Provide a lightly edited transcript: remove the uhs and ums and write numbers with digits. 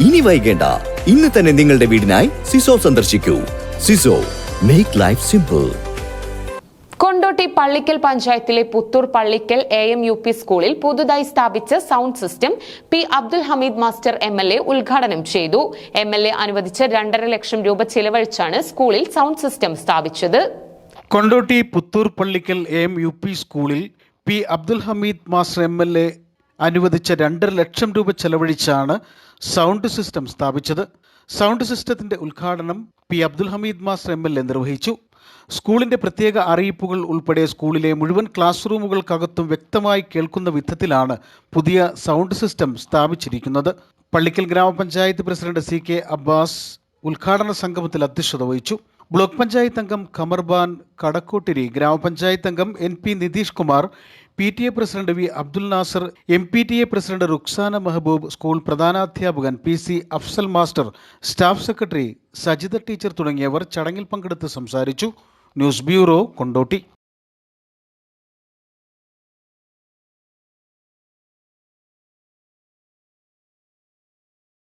ഇനി വൈകേണ്ട, ഇന്ന് തന്നെ നിങ്ങളുടെ വീടിനായി സിസോ സന്ദർശിക്കൂ. സിസോ, make life simple. Kondotty Pallikkal പഞ്ചായത്തിലെ പുത്തൂർ പള്ളിക്കൽ AMUP സ്കൂളിൽ പുതുതായി സ്ഥാപിച്ച sound system P Abdul Hameed master MLA ഉദ്ഘാടനം ചെയ്തു. MLA അനുവദിച്ച 2.5 ലക്ഷം രൂപ ചിലവഴിച്ചാണ് സ്കൂളിൽ സൗണ്ട് സിസ്റ്റം സ്ഥാപിച്ചത്. കൊണ്ടോട്ടി പുത്തൂർ പള്ളിക്കൽ AMUP സ്കൂളിൽ പി അബ്ദുൽ ഹമീദ് മാസ്റ്റർ MLA അനുവദിച്ച 2.5 ലക്ഷം രൂപ ചെലവഴിച്ചാണ് സൗണ്ട് സിസ്റ്റം സ്ഥാപിച്ചത്. സൗണ്ട് സിസ്റ്റത്തിന്റെ ഉദ്ഘാടനം പി അബ്ദുൽ ഹമീദ് മാസ്റ്റർ MLA നിർവഹിച്ചു. സ്കൂളിന്റെ പ്രത്യേക അറിയിപ്പുകൾ ഉൾപ്പെടെ സ്കൂളിലെ മുഴുവൻ ക്ലാസ് റൂമുകൾക്കകത്തും വ്യക്തമായി കേൾക്കുന്ന വിധത്തിലാണ് പുതിയ സൗണ്ട് സിസ്റ്റം സ്ഥാപിച്ചിരിക്കുന്നത്. പള്ളിക്കൽ ഗ്രാമപഞ്ചായത്ത് പ്രസിഡന്റ് CK അബ്ബാസ് ഉദ്ഘാടന സംഗമത്തിൽ അധ്യക്ഷത വഹിച്ചു. ബ്ലോക്ക് പഞ്ചായത്ത് അംഗം ഖമർബാൻ കടക്കോട്ടിരി, ഗ്രാമപഞ്ചായത്ത് അംഗം NP Nitish Kumar, PTA president V Abdul Nasser, MPTA president Ruksana Mehaboob, school പ്രധാനാധ്യാപകൻ PC Afsal master, staff secretary Sajitha teacher തുടങ്ങിയവർ ചടങ്ങിൽ പങ്കെടുത്ത് സംസാരിച്ചു. News bureau, Kondotty.